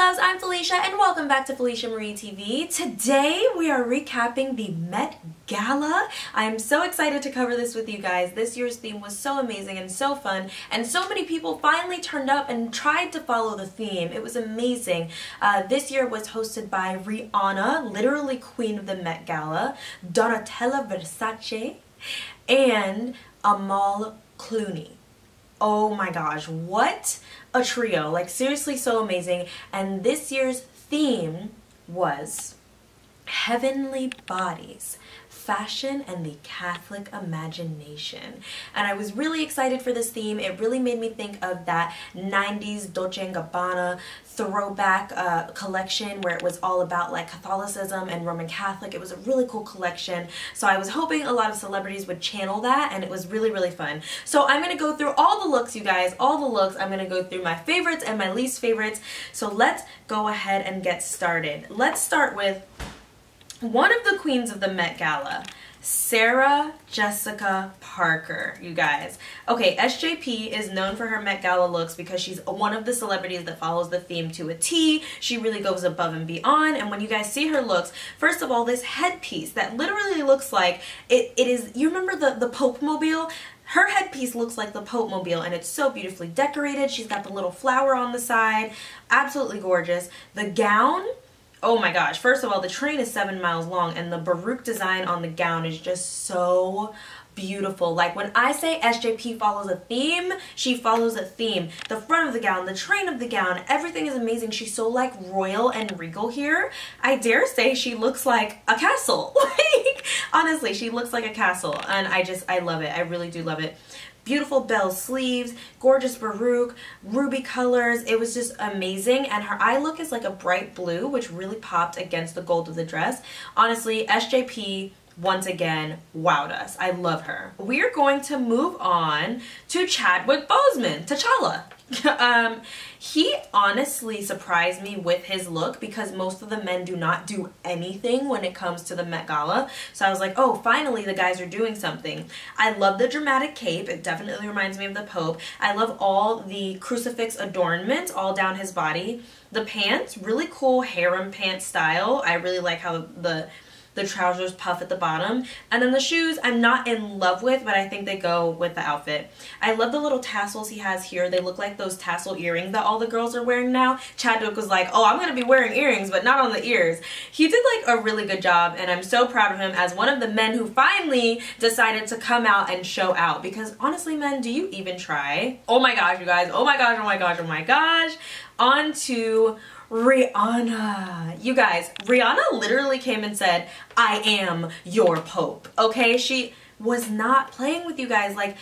loves, I'm Felicia and welcome back to Felicia Marie TV. Today we are recapping the Met Gala. I'm so excited to cover this with you guys. This year's theme was so amazing and so fun, and so many people finally turned up and tried to follow the theme. It was amazing. This year was hosted by Rihanna, literally queen of the Met Gala, Donatella Versace, and Amal Clooney. Oh my gosh, what a trio. Like, seriously, so amazing. And this year's theme was Heavenly Bodies, Fashion and the Catholic Imagination. And I was really excited for this theme. It really made me think of that 90s Dolce & Gabbana throwback collection where it was all about like Catholicism and Roman Catholic. It was a really cool collection. So I was hoping a lot of celebrities would channel that, and it was really, really fun. So I'm going to go through all the looks, you guys, all the looks. I'm going to go through my favorites and my least favorites. So let's go ahead and get started. Let's start with one of the queens of the Met Gala, Sarah Jessica Parker, you guys. Okay, SJP is known for her Met Gala looks because she's one of the celebrities that follows the theme to a T. She really goes above and beyond, and when you guys see her looks, first of all, this headpiece that literally looks like it is, you remember the Pope Mobile? Her headpiece looks like the Pope Mobile, and it's so beautifully decorated. She's got the little flower on the side. Absolutely gorgeous. The gown, oh my gosh, first of all, the train is 7 miles long, and the Baroque design on the gown is just so beautiful. Like, when I say SJP follows a theme, she follows a theme. The front of the gown, the train of the gown, everything is amazing. She's so like royal and regal here. I dare say she looks like a castle. Like, honestly, she looks like a castle, and I love it. I really do love it. Beautiful bell sleeves, gorgeous Baroque, ruby colors. It was just amazing, and her eye look is like a bright blue, which really popped against the gold of the dress. Honestly, SJP once again wowed us. I love her. We are going to move on to Chadwick Boseman, T'Challa. He honestly surprised me with his look because most of the men do not do anything when it comes to the Met Gala. So I was like, oh, finally the guys are doing something. I love the dramatic cape. It definitely reminds me of the Pope. I love all the crucifix adornment all down his body. The pants, really cool harem pant style. I really like how the trousers puff at the bottom. And then the shoes I'm not in love with, but I think they go with the outfit. I love the little tassels he has here. They look like those tassel earrings that all the girls are wearing now. Chadwick was like, oh, I'm gonna be wearing earrings, but not on the ears. He did like a really good job, and I'm so proud of him as one of the men who finally decided to come out and show out, because honestly, men, do you even try? Oh my gosh, you guys. Oh my gosh, oh my gosh, oh my gosh. On to Rihanna. You guys, Rihanna literally came and said, I am your Pope. Okay, she was not playing with you guys. Like,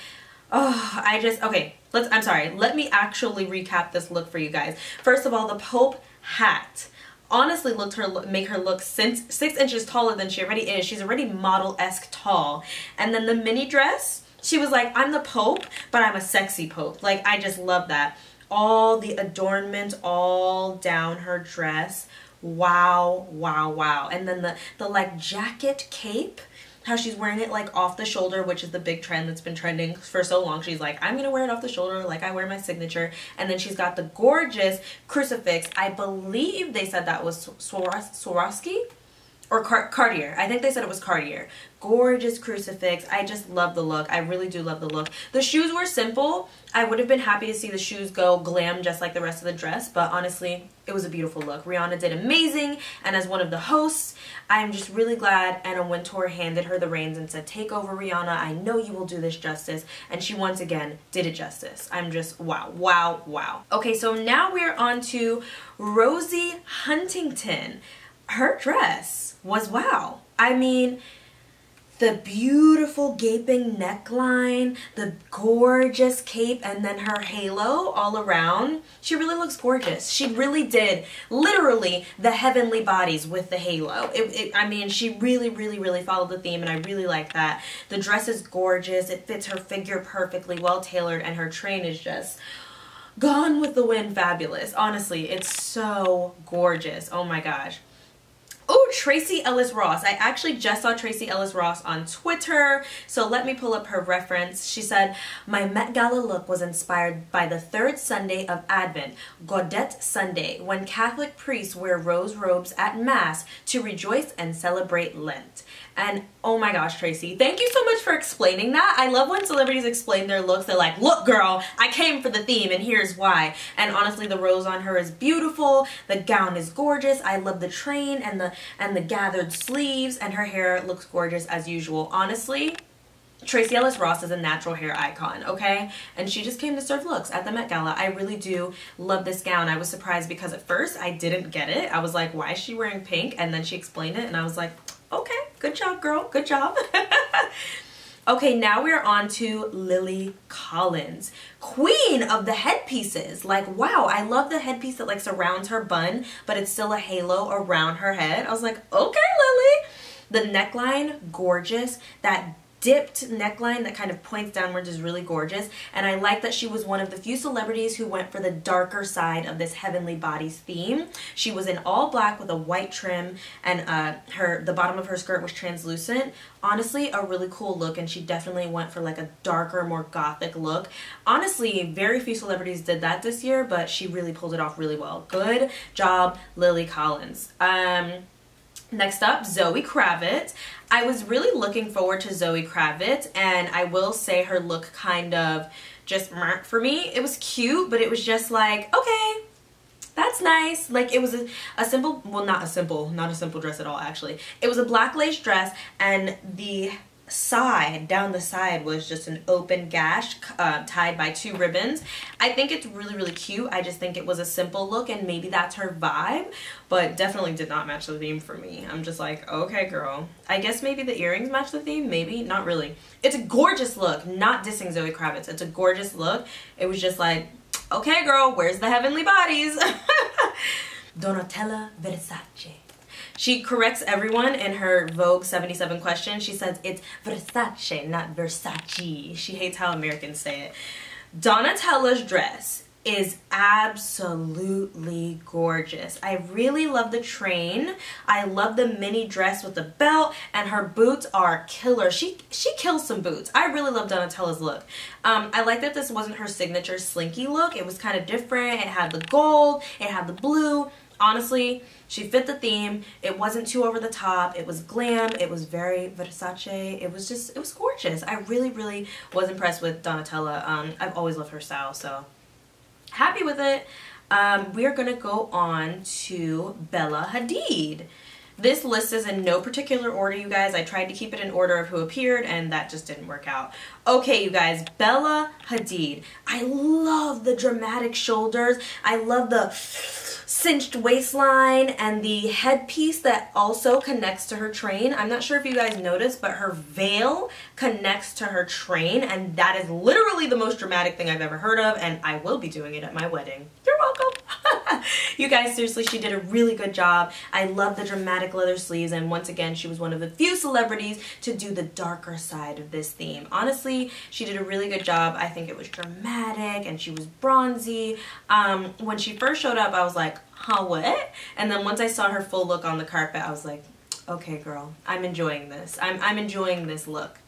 oh, okay, I'm sorry, let me actually recap this look for you guys. First of all, the Pope hat honestly make her look 6 inches taller than she already is. She's already model-esque tall. And then the mini dress, she was like, I'm the Pope, but I'm a sexy Pope. Like, I just love that. All the adornment all down her dress. Wow, wow, wow. And then the like jacket cape, how she's wearing it like off the shoulder, which is the big trend that's been trending for so long. She's like, I'm gonna wear it off the shoulder like I wear my signature. And then she's got the gorgeous crucifix. I believe they said that was Swarovski or Cartier. I think they said it was Cartier. Gorgeous crucifix. I just love the look. I really do love the look. The shoes were simple. I would have been happy to see the shoes go glam just like the rest of the dress, but honestly, it was a beautiful look. Rihanna did amazing, and as one of the hosts, I'm just really glad Anna Wintour handed her the reins and said, take over, Rihanna. I know you will do this justice, and she once again did it justice. I'm just wow, wow, wow. Okay, so now we're on to Rosie Huntington. Her dress was wow. I mean, the beautiful gaping neckline, the gorgeous cape, and then her halo all around. She really looks gorgeous. She really did literally the heavenly bodies with the halo. I mean, she really, really, really followed the theme, and I really like that. The dress is gorgeous. It fits her figure perfectly, well tailored, and her train is just gone with the wind fabulous. Honestly, it's so gorgeous. Oh my gosh. Oh, Tracee Ellis Ross. I actually just saw Tracee Ellis Ross on Twitter, so let me pull up her reference. She said, "My Met Gala look was inspired by the third Sunday of Advent, Gaudete Sunday, when Catholic priests wear rose robes at Mass to rejoice and celebrate Lent." And oh my gosh, Tracee, thank you so much for explaining that. I love when celebrities explain their looks. They're like, "Look girl, I came for the theme and here's why." And honestly, the rose on her is beautiful. The gown is gorgeous. I love the train and the gathered sleeves, and her hair looks gorgeous as usual. Honestly, Tracee Ellis Ross is a natural hair icon, okay? And she just came to serve looks at the Met Gala. I really do love this gown. I was surprised because at first I didn't get it. I was like, why is she wearing pink? And then she explained it and I was like, okay, good job, girl, good job. Okay, now we are on to Lily Collins, queen of the headpieces. Like, wow, I love the headpiece that like surrounds her bun, but it's still a halo around her head. I was like, okay, Lily. The neckline, gorgeous. That dipped neckline that kind of points downwards is really gorgeous, and I like that she was one of the few celebrities who went for the darker side of this Heavenly Bodies theme. She was in all black with a white trim, and the bottom of her skirt was translucent. Honestly, a really cool look, and she definitely went for like a darker, more gothic look. Honestly, very few celebrities did that this year, but she really pulled it off really well. Good job, Lily Collins. Next up, Zoe Kravitz. I was really looking forward to Zoe Kravitz, and I will say her look kind of just for me. It was cute, but it was just like, okay, that's nice. Like, it was a simple, well, not a simple dress at all, actually. It was a black lace dress, and the side, down the side, was just an open gash tied by 2 ribbons. I think it's really, really cute. I just think it was a simple look, and maybe that's her vibe, but definitely did not match the theme for me. I'm just like, okay, girl. I guess maybe the earrings match the theme, maybe, not really. It's a gorgeous look, not dissing Zoe Kravitz. It's a gorgeous look. It was just like, okay, girl, where's the Heavenly Bodies? Donatella Versace. She corrects everyone in her Vogue 77 question. She says it's Versace, not Versace. She hates how Americans say it. Donatella's dress is absolutely gorgeous. I really love the train. I love the mini dress with the belt, and her boots are killer. She kills some boots. I really love Donatella's look. I like that this wasn't her signature slinky look. It was kind of different. It had the gold, it had the blue. Honestly, she fit the theme. It wasn't too over the top. It was glam. It was very Versace. It was gorgeous. I really, really was impressed with Donatella. I've always loved her style, so happy with it. We are gonna go on to Bella Hadid. This list is in no particular order, you guys. I tried to keep it in order of who appeared, and that just didn't work out. Okay, you guys, Bella Hadid. I love the dramatic shoulders. I love the cinched waistline and the headpiece that also connects to her train. I'm not sure if you guys noticed, but her veil connects to her train, and that is literally the most dramatic thing I've ever heard of, and I will be doing it at my wedding. You're welcome. You guys, seriously, she did a really good job. I love the dramatic leather sleeves, and once again, she was one of the few celebrities to do the darker side of this theme. Honestly, she did a really good job. I think it was dramatic, and she was bronzy. When she first showed up, I was like, huh, what? And then once I saw her full look on the carpet, I was like, okay, girl, I'm enjoying this. I'm enjoying this look.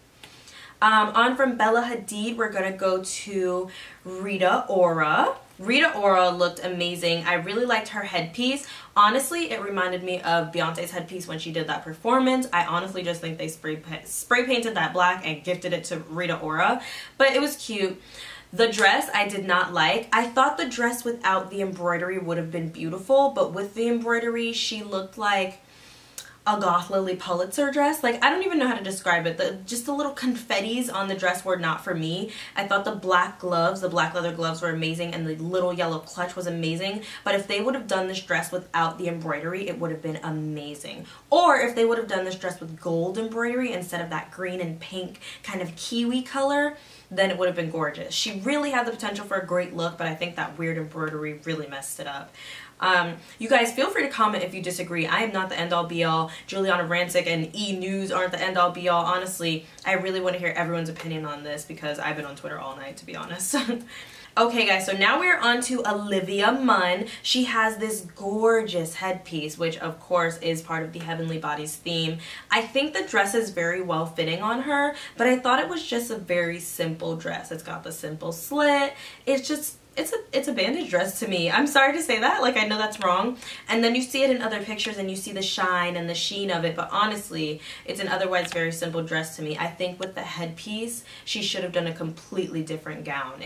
On from Bella Hadid, we're gonna go to Rita Ora. Rita Ora looked amazing. I really liked her headpiece. Honestly, it reminded me of Beyonce's headpiece when she did that performance. I honestly just think they spray painted that black and gifted it to Rita Ora, but it was cute. The dress I did not like. I thought the dress without the embroidery would have been beautiful, but with the embroidery, she looked like a goth Lily Pulitzer dress. Like, I don't even know how to describe it. Just the little confettis on the dress were not for me. I thought the black gloves, the black leather gloves were amazing, and the little yellow clutch was amazing. But if they would have done this dress without the embroidery, it would have been amazing. Or if they would have done this dress with gold embroidery instead of that green and pink kind of kiwi color, then it would have been gorgeous. She really had the potential for a great look, but I think that weird embroidery really messed it up. You guys, feel free to comment if you disagree. I am not the end-all be-all. Juliana Rancic and E! News aren't the end-all be-all. Honestly, I really want to hear everyone's opinion on this because I've been on Twitter all night, to be honest. Okay guys, so now we're on to Olivia Munn. She has this gorgeous headpiece, which of course is part of the Heavenly Bodies theme. I think the dress is very well fitting on her, but I thought it was just a very simple dress. It's got the simple slit. It's just, it's a bandage dress to me. I'm sorry to say that, like I know that's wrong. And then you see it in other pictures and you see the shine and the sheen of it, but honestly, it's an otherwise very simple dress to me. I think with the headpiece, she should have done a completely different gown.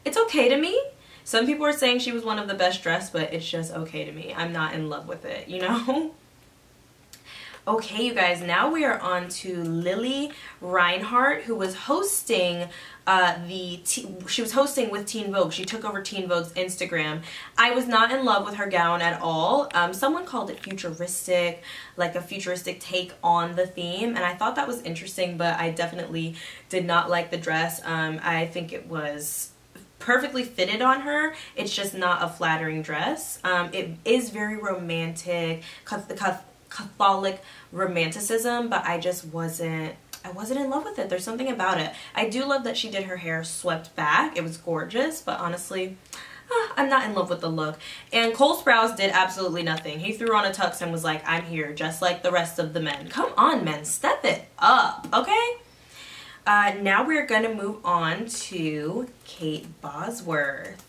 It's okay to me. Some people are saying she was one of the best dressed, but it's just okay to me. I'm not in love with it, you know? Okay, you guys, now we are on to Lily Reinhart, who was hosting she was hosting with Teen Vogue. She took over Teen Vogue's Instagram. I was not in love with her gown at all. Someone called it futuristic, like a futuristic take on the theme, and I thought that was interesting, but I definitely did not like the dress. I think it was perfectly fitted on her. It's just not a flattering dress. It is very romantic, Catholic romanticism, but I wasn't in love with it. There's something about it. I do love that she did her hair swept back. It was gorgeous, but honestly, I'm not in love with the look. And Cole Sprouse did absolutely nothing. He threw on a tux and was like, I'm here, just like the rest of the men. Come on, men, step it up, okay? Now we're gonna move on to Kate Bosworth.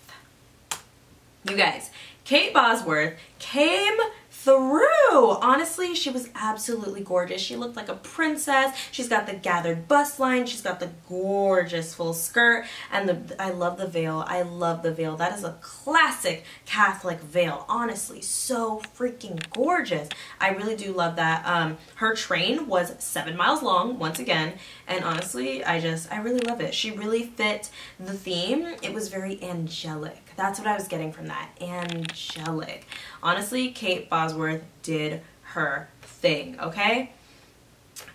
You guys, Kate Bosworth came through. Honestly, she was absolutely gorgeous. She looked like a princess. She's got the gathered bust line. She's got the gorgeous full skirt. And I love the veil. I love the veil. That is a classic Catholic veil. Honestly, so freaking gorgeous. I really do love that. Her train was 7 miles long, once again. And honestly, I really love it. She really fit the theme. It was very angelic. That's what I was getting from that. Angelic. Honestly, Kate Bosworth did her thing, okay?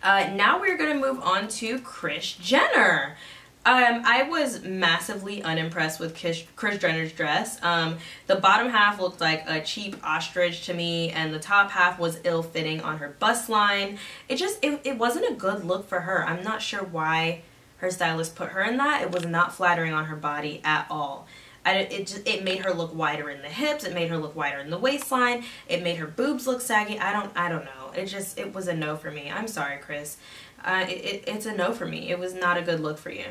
Now we're going to move on to Kris Jenner. I was massively unimpressed with Kris Jenner's dress. The bottom half looked like a cheap ostrich to me, and the top half was ill-fitting on her bust line. It wasn't a good look for her. I'm not sure why her stylist put her in that. It was not flattering on her body at all. It made her look wider in the hips. It made her look wider in the waistline. It made her boobs look saggy. I don't know. It was a no for me. I'm sorry, Kris. It's a no for me. It was not a good look for you.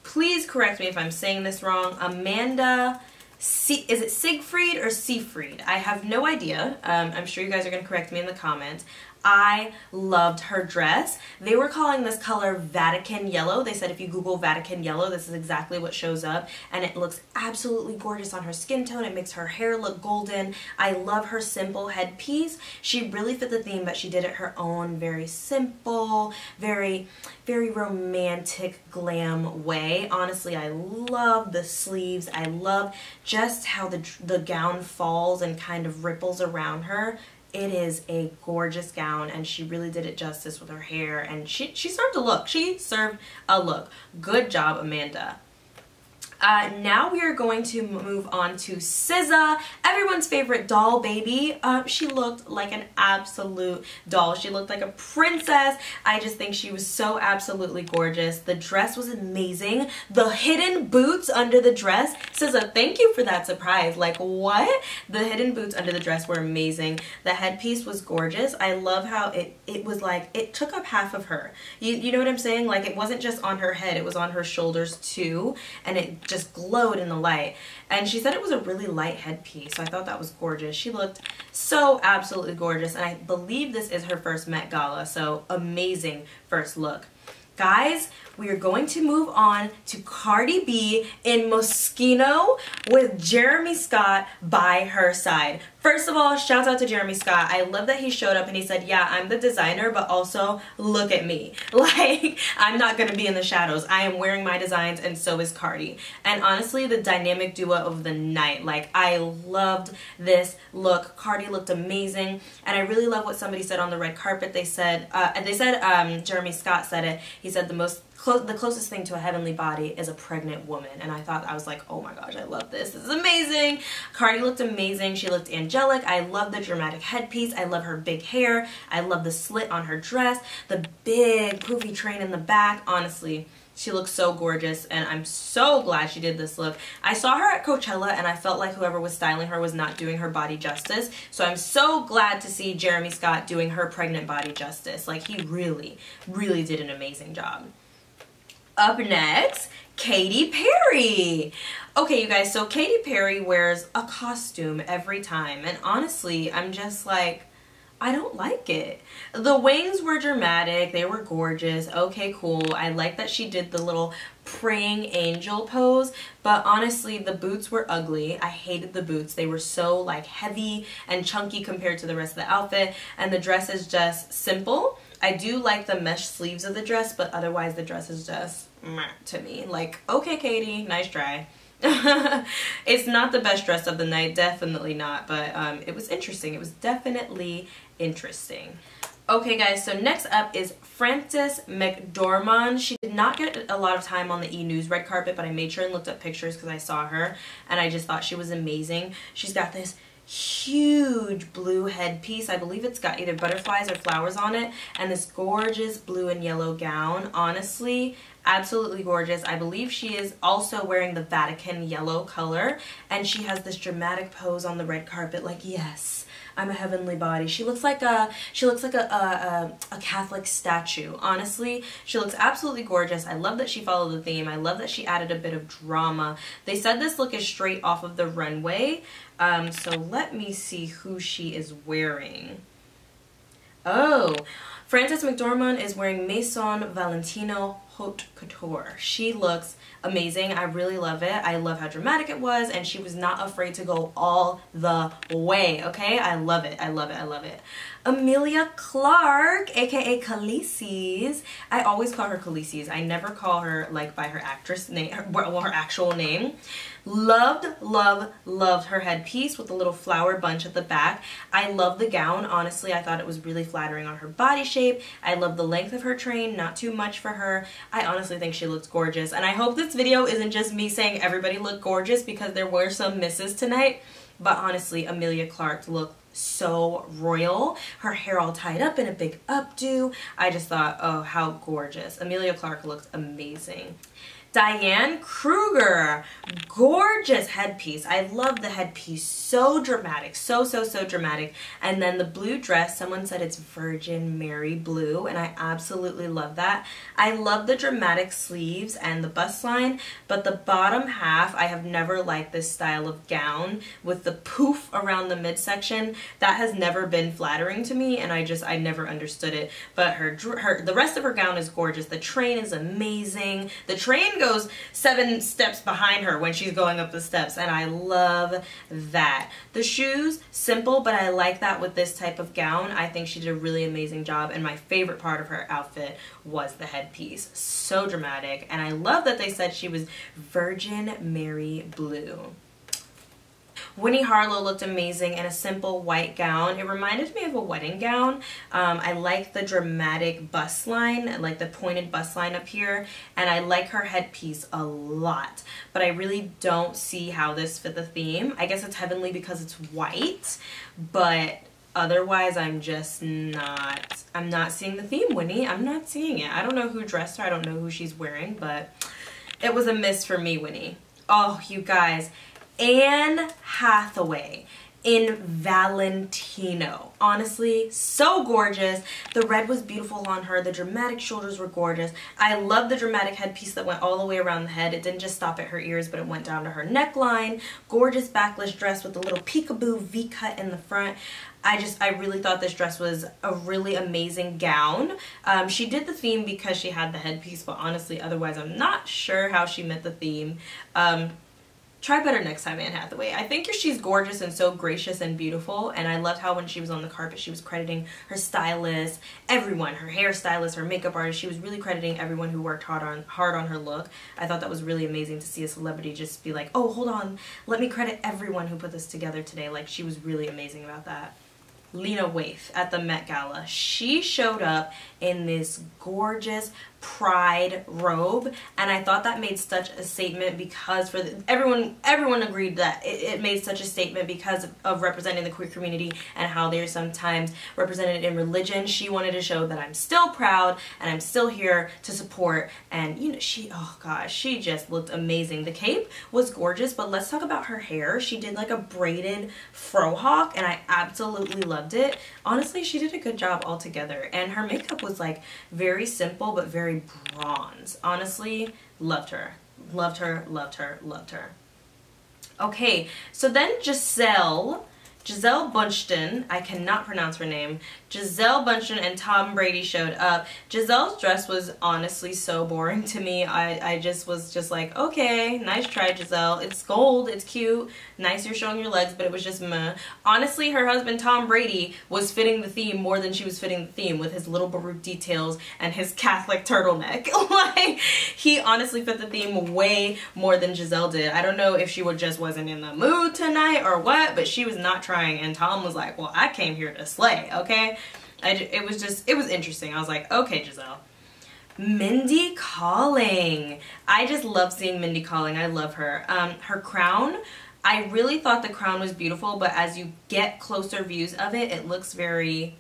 Please correct me if I'm saying this wrong. Amanda, is it Siegfried or Seafried? I have no idea. I'm sure you guys are going to correct me in the comments. I loved her dress. They were calling this color Vatican Yellow. They said if you Google Vatican Yellow, this is exactly what shows up, and it looks absolutely gorgeous on her skin tone. It makes her hair look golden. I love her simple headpiece. She really fit the theme, but she did it her own, very simple, very, very romantic glam way. Honestly, I love the sleeves. I love just how the gown falls and kind of ripples around her. It is a gorgeous gown, and she really did it justice with her hair, and she served a look. She served a look. Good job, Amanda. Now we are going to move on to SZA, everyone's favorite doll baby. She looked like an absolute doll. She looked like a princess. I just think she was so absolutely gorgeous. The dress was amazing. The hidden boots under the dress. SZA, thank you for that surprise. Like, what? The hidden boots under the dress were amazing. The headpiece was gorgeous. I love how it was like, it took up half of her. You know what I'm saying? Like, it wasn't just on her head, it was on her shoulders too, and it just glowed in the light. And she said it was a really light headpiece, so I thought that was gorgeous. She looked so absolutely gorgeous, and I believe this is her first Met Gala, so amazing first look. Guys, we are going to move on to Cardi B in Moschino with Jeremy Scott by her side. First of all, shout out to Jeremy Scott. I love that he showed up and he said, yeah, I'm the designer, but also look at me. Like, I'm not going to be in the shadows. I am wearing my designs, and so is Cardi. And honestly, the dynamic duo of the night. Like, I loved this look. Cardi looked amazing. And I really love what somebody said on the red carpet. They said, Jeremy Scott said it. He said the closest thing to a heavenly body is a pregnant woman. And I was like, oh my gosh, I love this. This is amazing. Cardi looked amazing. She looked angelic. I love the dramatic headpiece. I love her big hair. I love the slit on her dress. The big poofy train in the back. Honestly, She looks so gorgeous, and I'm so glad she did this look. I saw her at Coachella, and I felt like whoever was styling her was not doing her body justice. So I'm so glad to see Jeremy Scott doing her pregnant body justice. Like, he really, really did an amazing job. Up next, Katy Perry. Okay, you guys, so Katy Perry wears a costume every time, and honestly, I'm just like, I don't like it. The wings were dramatic. They were gorgeous. Okay, cool. I like that she did the little praying angel pose, but honestly, the boots were ugly. I hated the boots. They were so like heavy and chunky compared to the rest of the outfit, and the dress is just simple. I do like the mesh sleeves of the dress, but otherwise the dress is just meh to me. Like, okay, Katy, nice try. It's not the best dress of the night, definitely not, but it was interesting. It was definitely interesting. Okay guys, so next up is Frances McDormand. She did not get a lot of time on the E! News red carpet, but I made sure and looked up pictures because I saw her and I just thought she was amazing. She's got this huge blue headpiece. I believe it's got either butterflies or flowers on it, and this gorgeous blue and yellow gown. Honestly, absolutely gorgeous. I believe she is also wearing the Vatican yellow color, and she has this dramatic pose on the red carpet like, yes, I'm a heavenly body. She looks like a Catholic statue. Honestly, she looks absolutely gorgeous. I love that she followed the theme. I love that she added a bit of drama. They said this look is straight off of the runway. So let me see who she is wearing. Oh, Frances McDormand is wearing Maison Valentino Haute Couture. She looks amazing. I really love it. I love how dramatic it was, and she was not afraid to go all the way, okay? I love it. I love it. I love it. Emilia Clarke, aka Khaleesi's. I always call her Khaleesi's. I never call her like by her actress name, her actual name. Loved, loved, loved her headpiece with the little flower bunch at the back. I love the gown. Honestly, I thought it was really flattering on her body shape. I love the length of her train, not too much for her. I honestly think she looks gorgeous, and I hope this video isn't just me saying everybody looked gorgeous, because there were some misses tonight, but honestly, Emilia Clarke looked so royal. Her hair all tied up in a big updo. I just thought, oh, how gorgeous. Emilia Clarke looked amazing. Diane Kruger, gorgeous headpiece. I love the headpiece, so dramatic, so dramatic. And then the blue dress, someone said it's Virgin Mary blue, and I absolutely love that. I love the dramatic sleeves and the bust line, but the bottom half, I have never liked this style of gown with the poof around the midsection. That has never been flattering to me, and I never understood it. But the rest of her gown is gorgeous. The train is amazing. The train goes 7 steps behind her when she's going up the steps, and I love that. The shoes, simple, but I like that with this type of gown. I think she did a really amazing job, and my favorite part of her outfit was the headpiece. So dramatic, and I love that they said she was Virgin Mary blue. Winnie Harlow looked amazing in a simple white gown. It reminded me of a wedding gown. I like the dramatic bust line, like the pointed bust line up here, and I like her headpiece a lot, but I really don't see how this fit the theme. I guess it's heavenly because it's white, but otherwise I'm not seeing the theme, Winnie. I'm not seeing it. I don't know who dressed her. I don't know who she's wearing, but it was a miss for me, Winnie. Oh, you guys. Anne Hathaway in Valentino. Honestly, so gorgeous. The red was beautiful on her. The dramatic shoulders were gorgeous. I love the dramatic headpiece that went all the way around the head. It didn't just stop at her ears, but it went down to her neckline. Gorgeous backless dress with the little peekaboo V-cut in the front. I really thought this dress was a really amazing gown. She did the theme because she had the headpiece, but honestly, otherwise, I'm not sure how she met the theme. Try better next time, Anne Hathaway. I think she's gorgeous and so gracious and beautiful, and I loved how when she was on the carpet, she was crediting her stylist, everyone, her hairstylist, her makeup artist. She was really crediting everyone who worked hard on her look. I thought that was really amazing to see a celebrity just be like, oh, hold on, let me credit everyone who put this together today. Like, she was really amazing about that. Lena Waithe at the Met Gala. She showed up in this gorgeous pride robe, and I thought that made such a statement because for everyone agreed that it made such a statement because of representing the queer community and how they're sometimes represented in religion. She wanted to show that I'm still proud and I'm still here to support, and you know, oh gosh, she just looked amazing. The cape was gorgeous, but let's talk about her hair. She did like a braided frohawk and I absolutely loved it. Honestly, she did a good job altogether, and her makeup was like very simple but very bronze. Honestly, loved her. Loved her, loved her, loved her. Okay, so then Giselle Bundchen, I cannot pronounce her name, Giselle Bundchen and Tom Brady showed up. Giselle's dress was honestly so boring to me. I just was just like, okay, nice try, Giselle. It's gold, it's cute, nice you're showing your legs, but it was just meh. Honestly, her husband Tom Brady was fitting the theme more than she was fitting the theme with his little Baroque details and his Catholic turtleneck. Like, he honestly fit the theme way more than Giselle did. I don't know if she just wasn't in the mood tonight or what, but she was not trying, and Tom was like, well, I came here to slay, okay? It was interesting. I was like, okay, Giselle. Mindy Kaling. I just love seeing Mindy Kaling. I love her. Her crown, I really thought the crown was beautiful, but as you get closer views of it, it looks very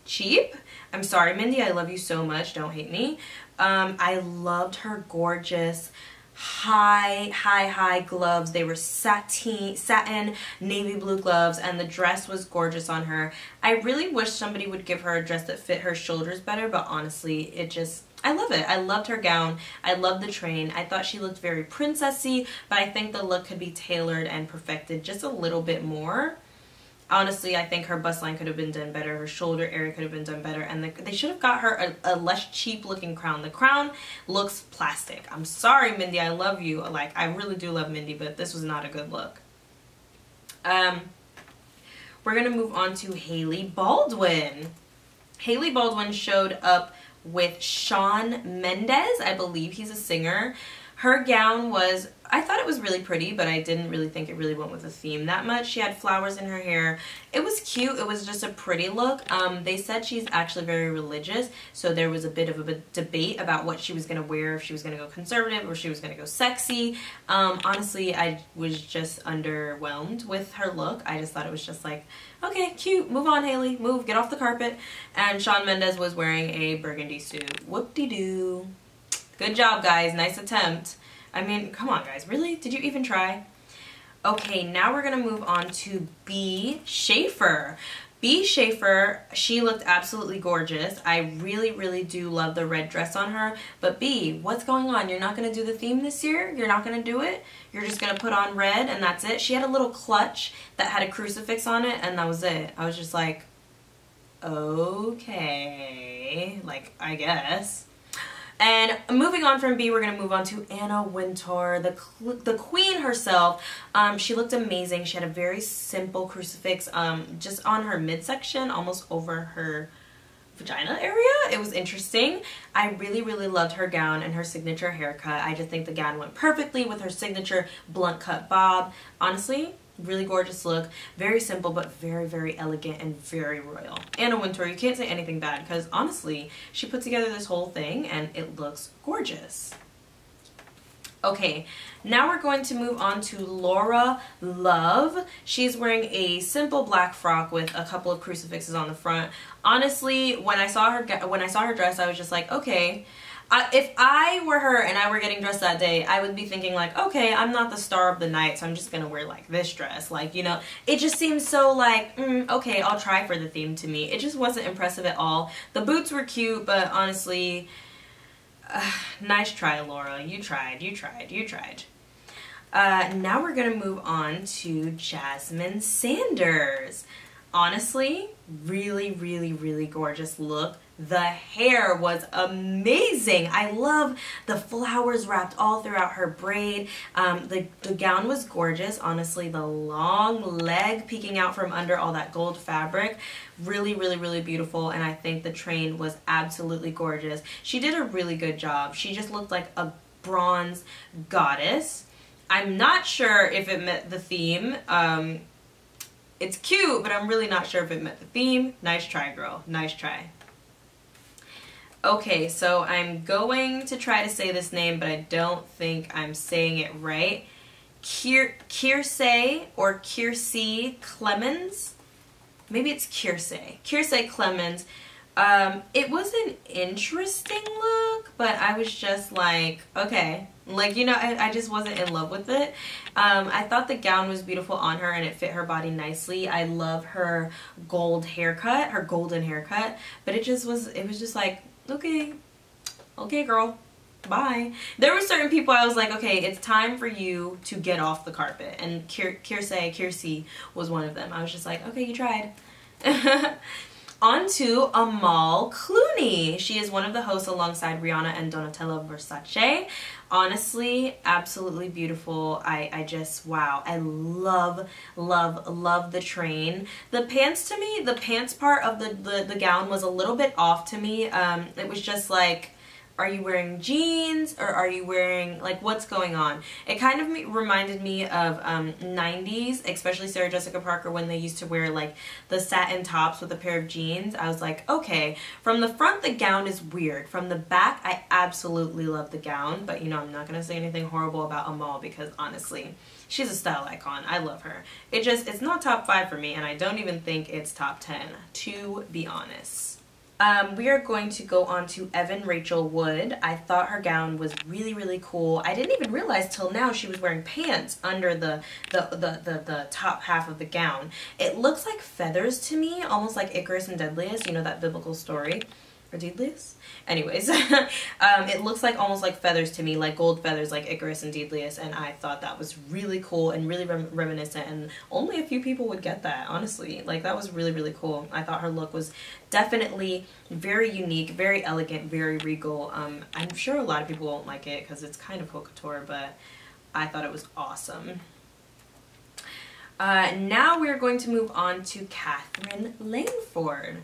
cheap. I'm sorry, Mindy. I love you so much. Don't hate me. I loved her gorgeous high gloves. They were satin navy blue gloves, and the dress was gorgeous on her. I really wish somebody would give her a dress that fit her shoulders better, but honestly, I love it. I loved her gown. I loved the train. I thought she looked very princessy, but I think the look could be tailored and perfected just a little bit more. Honestly, I think her bust line could have been done better. Her shoulder area could have been done better. And they should have got her a less cheap looking crown. The crown looks plastic. I'm sorry, Mindy. I love you. Like, I really do love Mindy, but this was not a good look. We're going to move on to Hailey Baldwin. Hailey Baldwin showed up with Shawn Mendes. I believe he's a singer. Her gown was, I thought it was really pretty, but I didn't really think it really went with the theme that much. She had flowers in her hair. It was cute. It was just a pretty look. They said she's actually very religious, so there was a bit of a debate about what she was going to wear, if she was going to go conservative or she was going to go sexy. Honestly, I was just underwhelmed with her look. I just thought it was just like, okay, cute. Move on, Hailey. Move. Get off the carpet. And Shawn Mendes was wearing a burgundy suit. Whoop-de-doo. Good job, guys. Nice attempt. I mean, come on, guys. Really? Did you even try? Okay, now we're going to move on to B. Schaefer. B. Schaefer, she looked absolutely gorgeous. I really do love the red dress on her. But B, what's going on? You're not going to do the theme this year? You're not going to do it? You're just going to put on red and that's it? She had a little clutch that had a crucifix on it and that was it. I was just like, okay, like, I guess. And moving on from B, we're going to move on to Anna Wintour, the queen herself. She looked amazing. She had a very simple crucifix just on her midsection, almost over her vagina area. It was interesting. I really loved her gown and her signature haircut. I just think the gown went perfectly with her signature blunt cut bob. Honestly, really gorgeous look. Very simple, but very elegant and very royal. Anna Wintour, you can't say anything bad because honestly, she put together this whole thing and it looks gorgeous. Okay, now we're going to move on to Laura Love. She's wearing a simple black frock with a couple of crucifixes on the front. Honestly, when I saw her dress, I was just like, okay. If I were her and I were getting dressed that day, I would be thinking like, okay, I'm not the star of the night, so I'm just gonna wear like this dress. Like, you know, it just seems so like, okay, I'll try for the theme to me. It just wasn't impressive at all. The boots were cute, but honestly, nice try, Laura. You tried. Now we're gonna move on to Jasmine Sanders. Honestly, really gorgeous look. The hair was amazing. I love the flowers wrapped all throughout her braid. The gown was gorgeous. Honestly, the long leg peeking out from under all that gold fabric, really beautiful. And I think the train was absolutely gorgeous. She did a really good job. She just looked like a bronze goddess. I'm not sure if it met the theme. It's cute, but I'm really not sure if it met the theme. Nice try, girl. Nice try. Okay, so I'm going to try to say this name, but I don't think I'm saying it right. Kiersey or Kiersey Clemens. Maybe it's Kiersey Clemens. It was an interesting look, but I was just like, okay. Like, you know, I just wasn't in love with it. I thought the gown was beautiful on her and it fit her body nicely. I love her golden haircut, but it was just like, okay, girl, bye. There were certain people I was like, okay, it's time for you to get off the carpet. And Kiersey was one of them. I was just like, okay, you tried. On to Amal Clooney. She is one of the hosts alongside Rihanna and Donatella Versace. Honestly, absolutely beautiful. I just, wow. I love the train. The pants, to me, the pants part of the gown was a little bit off to me. It was just like, are you wearing jeans or are you wearing, like, what's going on? It kind of reminded me of 90s, especially Sarah Jessica Parker, when they used to wear like the satin tops with a pair of jeans. I was like, okay. From the front, the gown is weird. From the back, I absolutely love the gown, but you know, I'm not gonna say anything horrible about Amal because honestly, she's a style icon. I love her. It's not top 5 for me, and I don't even think it's top 10, to be honest. We are going to go on to Evan Rachel Wood. I thought her gown was really cool. I didn't even realize till now she was wearing pants under the top half of the gown. It looks like feathers to me, almost like Icarus and Deadliest, you know, that biblical story. Or Deadliest? Anyways, it looks like almost like feathers to me, like gold feathers like Icarus and Deadliest, and I thought that was really cool and really reminiscent, and only a few people would get that, honestly. Like, that was really cool. I thought her look was definitely very unique, very elegant, very regal. I'm sure a lot of people won't like it because it's kind of haute couture, but I thought it was awesome. Now we're going to move on to Catherine Langford.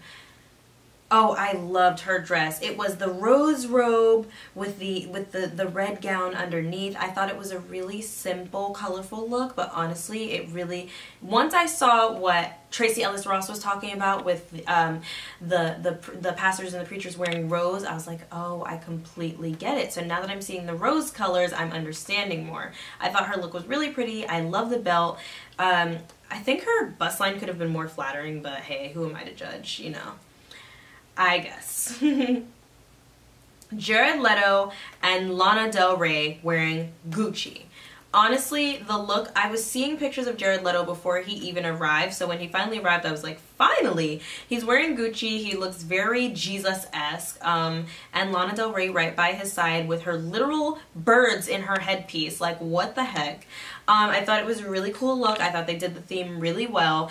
Oh, I loved her dress. It was the rose robe with the red gown underneath. I thought it was a really simple, colorful look, but honestly, it really, once I saw what Tracy Ellis Ross was talking about with the pastors and the preachers wearing rose, I was like, oh, I completely get it. So now that I'm seeing the rose colors, I'm understanding more. I thought her look was really pretty. I love the belt. I think her bust line could have been more flattering, but hey, who am I to judge, you know? I guess. Jared Leto and Lana Del Rey wearing Gucci. Honestly, the look, I was seeing pictures of Jared Leto before he even arrived, so when he finally arrived, I was like, finally! He's wearing Gucci, he looks very Jesus-esque, and Lana Del Rey right by his side with her literal birds in her headpiece. Like, what the heck? I thought it was a really cool look. I thought they did the theme really well.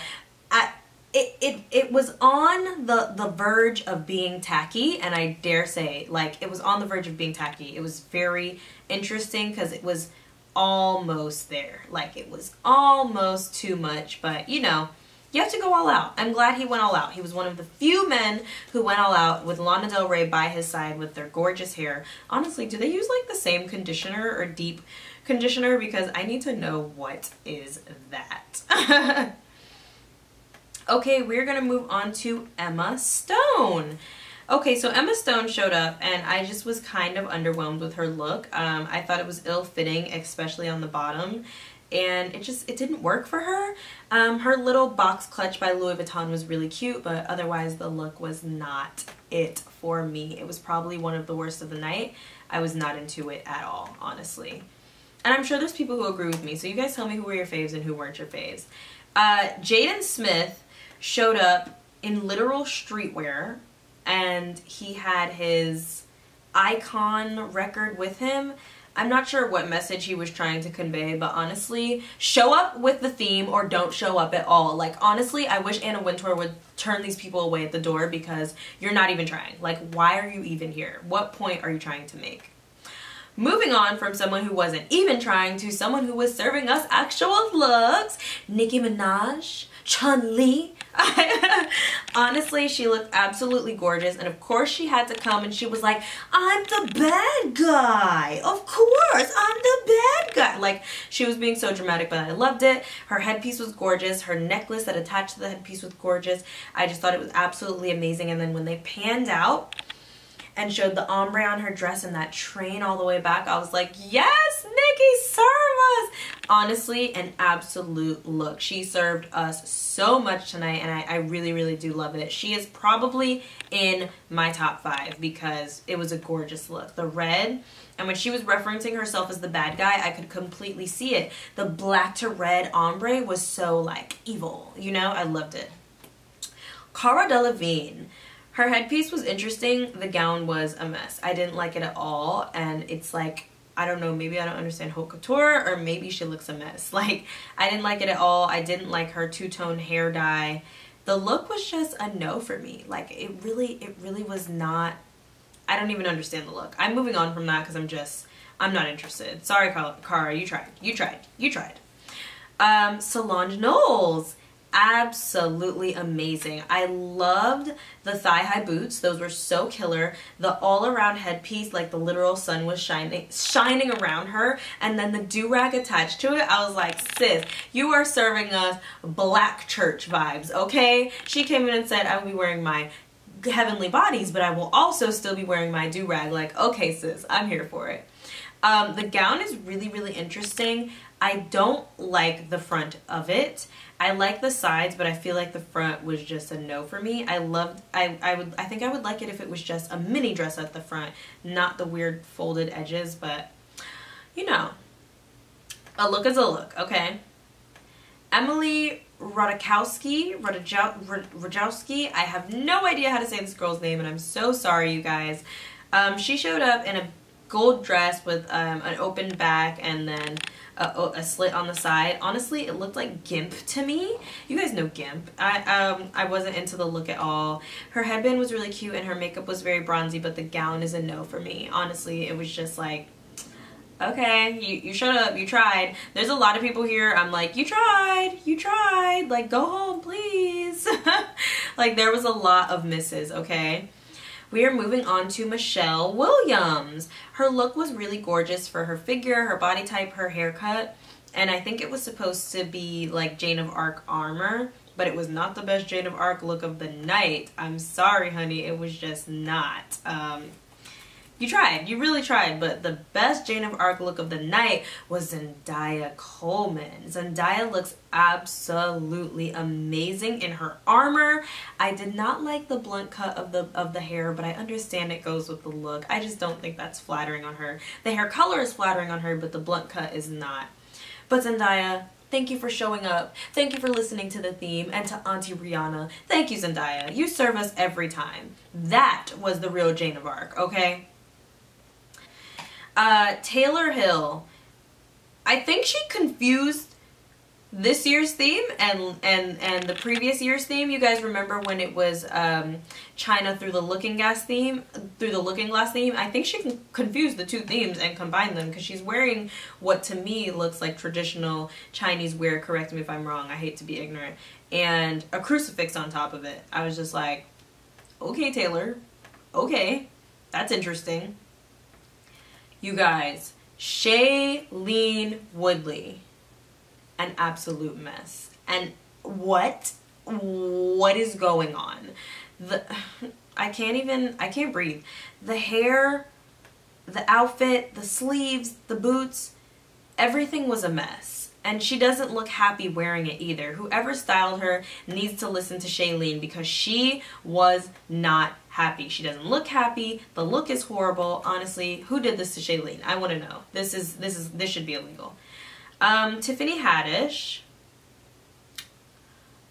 It was on the verge of being tacky, and I dare say, like, it was on the verge of being tacky. It was very interesting because it was almost there. Like, it was almost too much, but you know, you have to go all out. I'm glad he went all out. He was one of the few men who went all out with Lana Del Rey by his side with their gorgeous hair. Honestly, do they use like the same conditioner or deep conditioner? Because I need to know what is that. Okay, we're gonna move on to Emma Stone. Okay, so Emma Stone showed up and I just was kind of underwhelmed with her look. I thought it was ill-fitting, especially on the bottom, and it didn't work for her. Her little box clutch by Louis Vuitton was really cute, but otherwise the look was not it for me. It was probably one of the worst of the night. I was not into it at all, honestly. And I'm sure there's people who agree with me, so you guys tell me who were your faves and who weren't your faves. Jaden Smith showed up in literal streetwear, and he had his icon record with him. I'm not sure what message he was trying to convey, but honestly, show up with the theme or don't show up at all. Like, honestly, I wish Anna Wintour would turn these people away at the door because you're not even trying. Like, why are you even here? What point are you trying to make? Moving on from someone who wasn't even trying to someone who was serving us actual looks, Nicki Minaj, Chun-Li. Honestly, she looked absolutely gorgeous, and of course she had to come and she was like, I'm the bad guy. Of course, I'm the bad guy. Like, she was being so dramatic, but I loved it. Her headpiece was gorgeous. Her necklace that attached to the headpiece was gorgeous. I just thought it was absolutely amazing. And then when they panned out, and showed the ombre on her dress and that train all the way back. I was like, yes, Nikki, serve us. Honestly, an absolute look. She served us so much tonight, and I really, really do love it. She is probably in my top 5 because it was a gorgeous look. The red, and when she was referencing herself as the bad guy, I could completely see it. The black to red ombre was so like evil, you know? I loved it. Cara Delevingne. Her headpiece was interesting. The gown was a mess. I didn't like it at all, and it's like, I don't know, maybe I don't understand haute couture, or maybe she looks a mess. Like, I didn't like it at all. I didn't like her two-tone hair dye. The look was just a no for me. Like, it really was not, I don't even understand the look. I'm moving on from that because I'm not interested. Sorry, Cara, you tried. Solange Knowles. Absolutely amazing. I loved the thigh-high boots. Those were so killer. The all-around headpiece, like the literal sun was shining around her, and then the do-rag attached to it. I was like, sis, you are serving us black church vibes, okay? She came in and said, I will be wearing my heavenly bodies, but I will also still be wearing my do-rag. Like, okay, sis, I'm here for it. The gown is really, really interesting. I don't like the front of it. I like the sides, but I feel like the front was just a no for me. I think I would like it if it was just a mini dress at the front, not the weird folded edges, but you know, a look is a look, okay? Emily Ratajkowski, I have no idea how to say this girl's name, and I'm so sorry, you guys. She showed up in a gold dress with an open back and then a slit on the side. Honestly, it looked like GIMP to me. You guys know GIMP. I wasn't into the look at all. Her headband was really cute and her makeup was very bronzy, but the gown is a no for me. Honestly, it was just like, okay, you showed up, you tried. There's a lot of people here, I'm like, you tried, like, go home, please. Like, there was a lot of misses, okay? We are moving on to Michelle Williams. Her look was really gorgeous for her figure, her body type, her haircut, and I think it was supposed to be like Jane of Arc armor, but it was not the best Jane of Arc look of the night. I'm sorry, honey, it was just not. You tried, you really tried, but the best Jane of Arc look of the night was Zendaya Coleman. Zendaya looks absolutely amazing in her armor. I did not like the blunt cut of the hair, but I understand it goes with the look. I just don't think that's flattering on her. The hair color is flattering on her, but the blunt cut is not. But Zendaya, thank you for showing up. Thank you for listening to the theme, and to Auntie Rihanna. Thank you, Zendaya. You serve us every time. That was the real Jane of Arc, okay? Taylor Hill. I think she confused this year's theme and the previous year's theme. You guys remember when it was China through the Looking Glass theme? I think she confused the two themes and combined them because she's wearing what to me looks like traditional Chinese wear. Correct me if I'm wrong. I hate to be ignorant. And a crucifix on top of it. I was just like, okay, Taylor. Okay, that's interesting. You guys, Shailene Woodley, an absolute mess. And what is going on? I can't breathe. The hair, the outfit, the sleeves, the boots, everything was a mess. And she doesn't look happy wearing it either. Whoever styled her needs to listen to Shailene because she was not happy. She doesn't look happy. The look is horrible. Honestly, who did this to Shailene? I want to know. This should be illegal. Tiffany Haddish.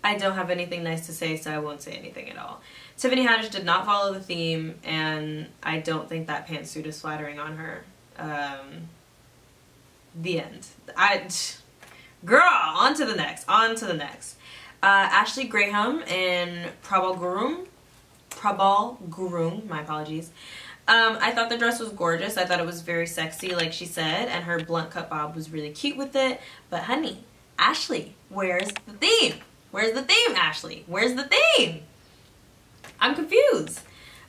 I don't have anything nice to say, so I won't say anything at all. Tiffany Haddish did not follow the theme, and I don't think that pantsuit is flattering on her. The end. Girl, on to the next. Ashley Graham and Prabal Gurung, my apologies. I thought the dress was gorgeous. I thought it was very sexy, like she said, and her blunt cut bob was really cute with it. But honey, Ashley, where's the theme? Where's the theme, Ashley? Where's the theme? I'm confused.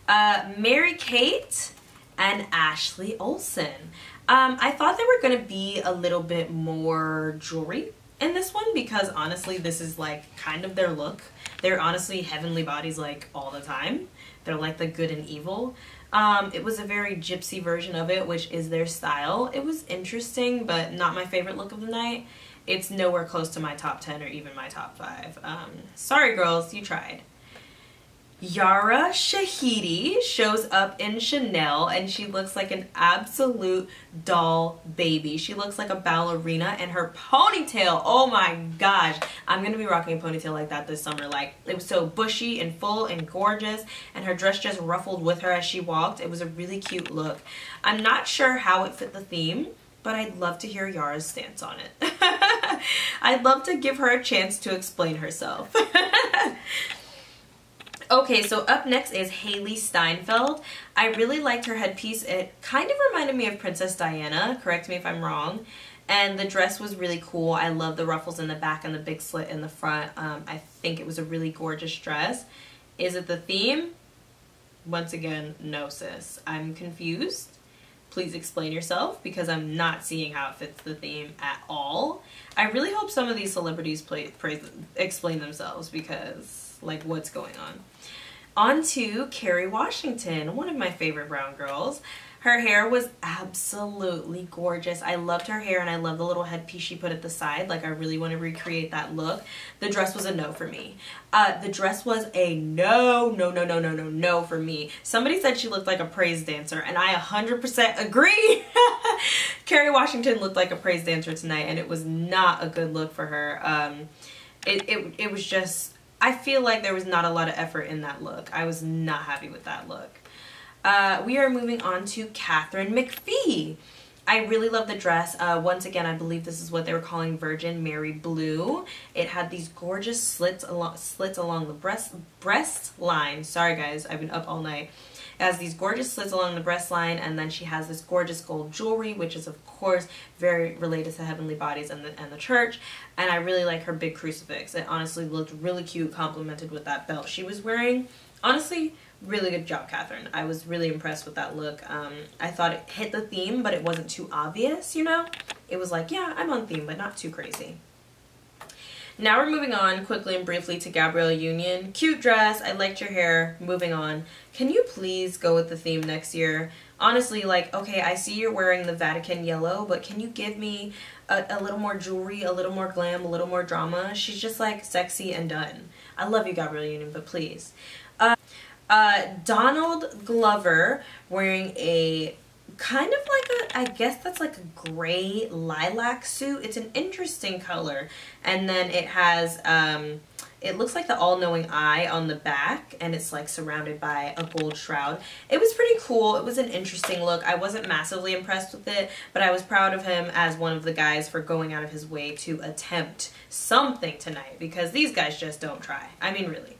Mary-Kate and Ashley Olsen. I thought they were going to be a little bit more jewelry in this one because honestly this is like kind of their look. They're honestly heavenly bodies like all the time. They're like the good and evil. It was a very gypsy version of it, which is their style. It was interesting, but not my favorite look of the night. It's nowhere close to my top 10 or even my top 5. Sorry girls, you tried. Yara Shahidi shows up in Chanel and she looks like an absolute doll baby. She looks like a ballerina, and her ponytail, oh my gosh, I'm gonna be rocking a ponytail like that this summer. Like, it was so bushy and full and gorgeous, and her dress just ruffled with her as she walked. It was a really cute look. I'm not sure how it fit the theme, but I'd love to hear Yara's stance on it. I'd love to give her a chance to explain herself. Okay, so up next is Haley Steinfeld. I really liked her headpiece. It kind of reminded me of Princess Diana, correct me if I'm wrong. And the dress was really cool. I love the ruffles in the back and the big slit in the front. I think it was a really gorgeous dress. Is it the theme? Once again, no sis. I'm confused. Please explain yourself because I'm not seeing how it fits the theme at all. I really hope some of these celebrities explain themselves because, like, what's going on? On to Kerry Washington, one of my favorite brown girls. Her hair was absolutely gorgeous. I loved her hair, and I love the little headpiece she put at the side. Like, I really want to recreate that look. The dress was a no for me. The dress was a no for me. Somebody said she looked like a praise dancer, and I 100% agree. Kerry Washington looked like a praise dancer tonight, and it was not a good look for her. It was just, I feel like there was not a lot of effort in that look. I was not happy with that look. We are moving on to Catherine McPhee. I really love the dress. Once again, I believe this is what they were calling Virgin Mary Blue. It had these gorgeous slits along the breast line. Sorry guys, I've been up all night. It has these gorgeous slits along the breast line, and then she has this gorgeous gold jewelry, which is of course very related to heavenly bodies and the church. And I really like her big crucifix. It honestly looked really cute, complemented with that belt she was wearing. Honestly, really good job, Catherine. I was really impressed with that look. I thought it hit the theme, but it wasn't too obvious, you know? It was like, yeah, I'm on theme, but not too crazy. Now we're moving on quickly and briefly to Gabrielle Union. Cute dress. I liked your hair. Moving on. Can you please go with the theme next year? Honestly, like, okay, I see you're wearing the Vatican yellow, but can you give me a little more jewelry, a little more glam, a little more drama? She's just like sexy and done. I love you, Gabrielle Union, but please. Donald Glover wearing a kind of like a, I guess that's like a gray lilac suit. It's an interesting color. And then it has, it looks like the all-knowing eye on the back, and it's like surrounded by a gold shroud. It was pretty cool. It was an interesting look. I wasn't massively impressed with it, but I was proud of him as one of the guys for going out of his way to attempt something tonight, because these guys just don't try. I mean, really.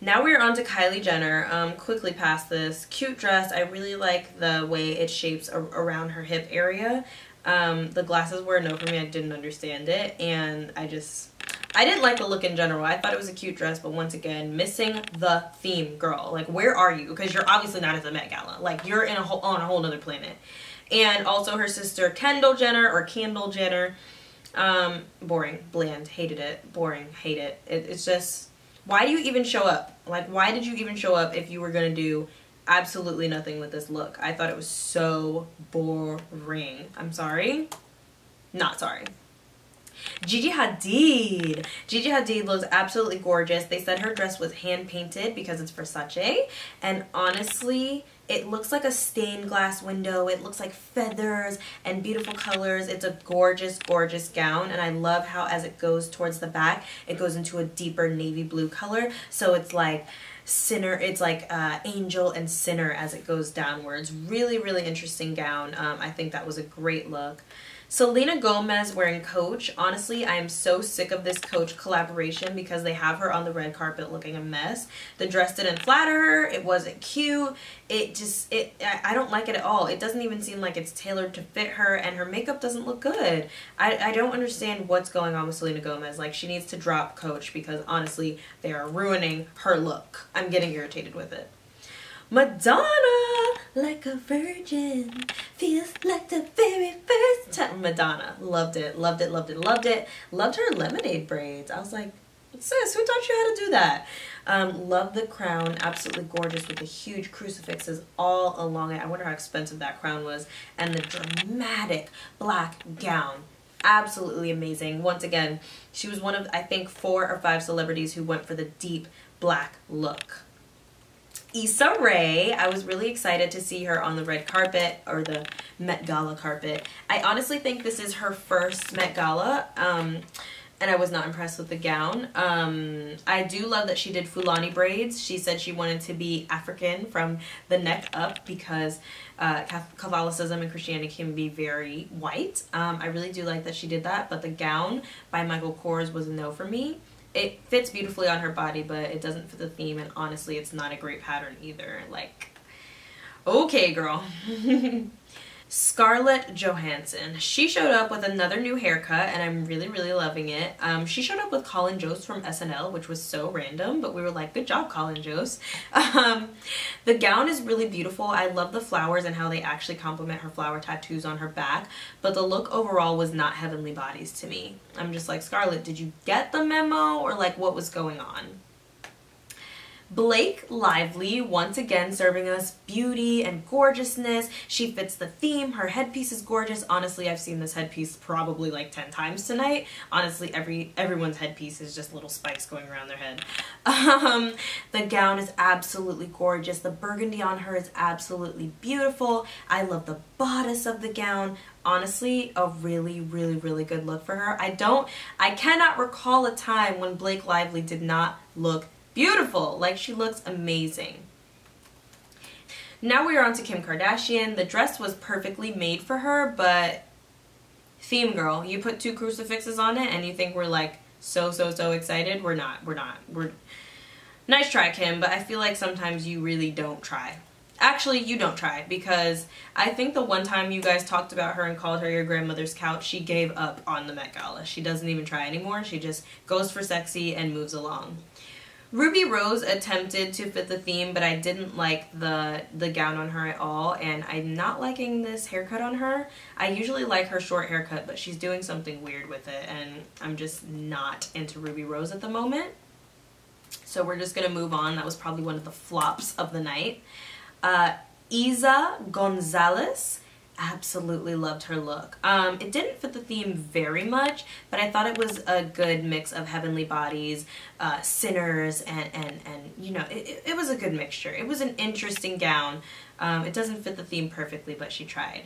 Now we're on to Kylie Jenner. Quickly past this. Cute dress. I really like the way it shapes around her hip area. The glasses were a no for me. I didn't understand it. And I didn't like the look in general. I thought it was a cute dress, but once again, missing the theme, girl. Like, where are you? Because you're obviously not at the Met Gala. Like, you're on a whole nother planet. And also her sister Kendall Jenner, or Candle Jenner. Boring. Bland. Hated it. Boring. Hate it. It's just... Why do you even show up? Like, why did you even show up if you were going to do absolutely nothing with this look? I thought it was so boring. I'm sorry. Not sorry. Gigi Hadid. Gigi Hadid looks absolutely gorgeous. They said her dress was hand painted because it's Versace. And honestly, it looks like a stained glass window. It looks like feathers and beautiful colors. It's a gorgeous, gorgeous gown. And I love how as it goes towards the back, it goes into a deeper navy blue color. So it's like sinner, it's like angel and sinner as it goes downwards. Really, really interesting gown. I think that was a great look. Selena Gomez wearing Coach. Honestly, I am so sick of this Coach collaboration because they have her on the red carpet looking a mess. The dress didn't flatter her. It wasn't cute. I don't like it at all. It doesn't even seem like it's tailored to fit her, and her makeup doesn't look good. I don't understand what's going on with Selena Gomez. Like, she needs to drop Coach because honestly, they are ruining her look. I'm getting irritated with it. Madonna! like a virgin, feels like the very first time. Madonna, loved it, loved it, loved it, loved it. Loved her lemonade braids. I was like, sis, who taught you how to do that? Love the crown, absolutely gorgeous with the huge crucifixes all along it. I wonder how expensive that crown was. And the dramatic black gown, absolutely amazing. Once again, she was one of, I think, 4 or 5 celebrities who went for the deep black look. Issa Rae, I was really excited to see her on the red carpet, or the Met Gala carpet. I honestly think this is her first Met Gala. And I was not impressed with the gown. I do love that she did Fulani braids. She said she wanted to be African from the neck up because Catholicism and Christianity can be very white. I really do like that she did that, but the gown by Michael Kors was a no for me. It fits beautifully on her body, but it doesn't fit the theme, and honestly, it's not a great pattern either. Like, okay, girl. Scarlett Johansson. She showed up with another new haircut, and I'm really, really loving it. She showed up with Colin Jost from SNL, which was so random, but we were like, good job, Colin Jost. The gown is really beautiful. I love the flowers and how they actually complement her flower tattoos on her back, but the look overall was not Heavenly Bodies to me. I'm just like, Scarlett, did you get the memo, or like what was going on? Blake Lively, once again serving us beauty and gorgeousness. She fits the theme. Her headpiece is gorgeous. Honestly, I've seen this headpiece probably like 10 times tonight. Honestly, everyone's headpiece is just little spikes going around their head. The gown is absolutely gorgeous. The burgundy on her is absolutely beautiful. I love the bodice of the gown. Honestly, a really, really, really good look for her. I cannot recall a time when Blake Lively did not look beautiful. Like, she looks amazing. Now we are on to Kim Kardashian. The dress was perfectly made for her, but theme girl, you put 2 crucifixes on it and you think we're like so excited. We're not. Nice try, Kim, but I feel like sometimes you really don't try. Actually, you don't try, because I think the one time you guys talked about her and called her your grandmother's couch, she gave up on the Met Gala. She doesn't even try anymore. She just goes for sexy and moves along. Ruby Rose attempted to fit the theme, but I didn't like the gown on her at all, and I'm not liking this haircut on her. I usually like her short haircut, but she's doing something weird with it, and I'm just not into Ruby Rose at the moment. So we're just gonna move on. That was probably one of the flops of the night. Isa Gonzalez. Absolutely loved her look. It didn't fit the theme very much, but I thought it was a good mix of Heavenly Bodies, Sinners, and you know, it was a good mixture. It was an interesting gown. It doesn't fit the theme perfectly, but she tried.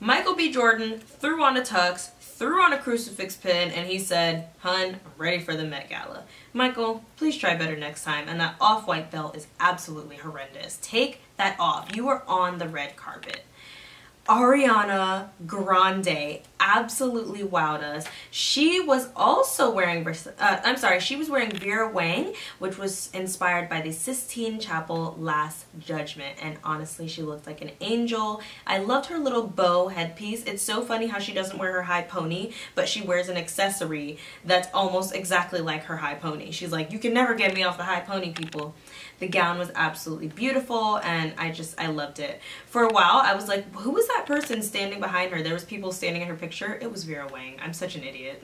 Michael B. Jordan threw on a tux, threw on a crucifix pin, and he said, "Hun, I'm ready for the Met Gala." Michael, please try better next time. And that off-white belt is absolutely horrendous. Take that off. You were on the red carpet. Ariana Grande absolutely wowed us. She was also wearing, she was wearing Vera Wang, which was inspired by the Sistine Chapel Last Judgment, and honestly, she looked like an angel. I loved her little bow headpiece. It's so funny how she doesn't wear her high pony, but she wears an accessory that's almost exactly like her high pony. She's like, you can never get me off the high pony, people. The gown was absolutely beautiful, and I loved it. For a while, I was like, who was that person standing behind her? There was people standing in her picture. It was Vera Wang. I'm such an idiot.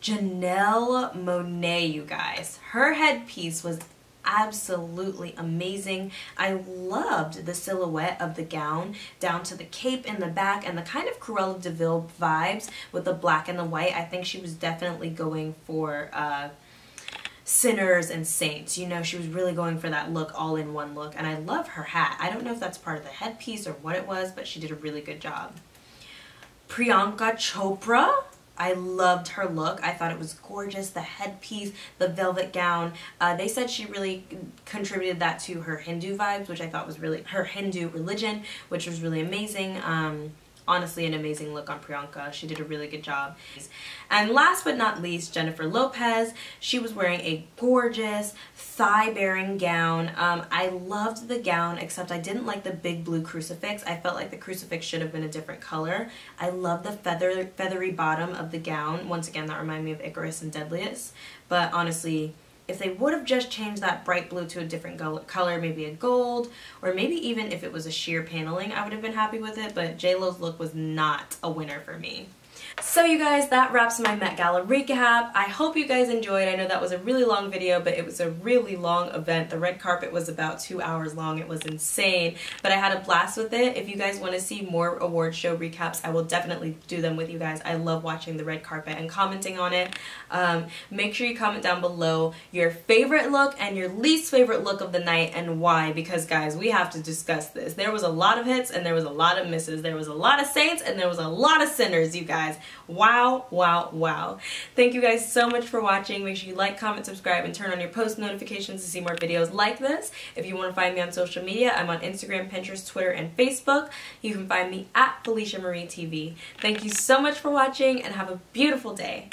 Janelle Monáe, you guys. Her headpiece was absolutely amazing. I loved the silhouette of the gown down to the cape in the back and the kind of Cruella de Vil vibes with the black and the white. I think she was definitely going for Sinners and Saints. You know, she was really going for that look, all in one look, and I love her hat. I don't know if that's part of the headpiece or what it was, but she did a really good job. Priyanka Chopra, I loved her look. I thought it was gorgeous. The headpiece, the velvet gown. They said she really contributed that to her Hindu vibes, which I thought was really, her Hindu religion, which was really amazing. Honestly, an amazing look on Priyanka. She did a really good job. And last but not least, Jennifer Lopez. She was wearing a gorgeous thigh-bearing gown. I loved the gown, except I didn't like the big blue crucifix. I felt like the crucifix should have been a different color. I love the feathery bottom of the gown. Once again, that reminded me of Icarus and Deadliest. But honestly, if they would have just changed that bright blue to a different color, maybe a gold, or maybe even if it was a sheer paneling, I would have been happy with it, but JLo's look was not a winner for me. So you guys, that wraps my Met Gala recap. I hope you guys enjoyed. I know that was a really long video, but it was a really long event. The red carpet was about 2 hours long. It was insane, but I had a blast with it. If you guys want to see more award show recaps, I will definitely do them with you guys. I love watching the red carpet and commenting on it. Make sure you comment down below your favorite look and your least favorite look of the night and why, because guys, we have to discuss this. There was a lot of hits and there was a lot of misses. There was a lot of saints and there was a lot of sinners, you guys. Wow, wow, wow. Thank you guys so much for watching. Make sure you like, comment, subscribe, and turn on your post notifications to see more videos like this. If you want to find me on social media, I'm on Instagram, Pinterest, Twitter, and Facebook. You can find me at Felicia Marie TV. Thank you so much for watching and have a beautiful day.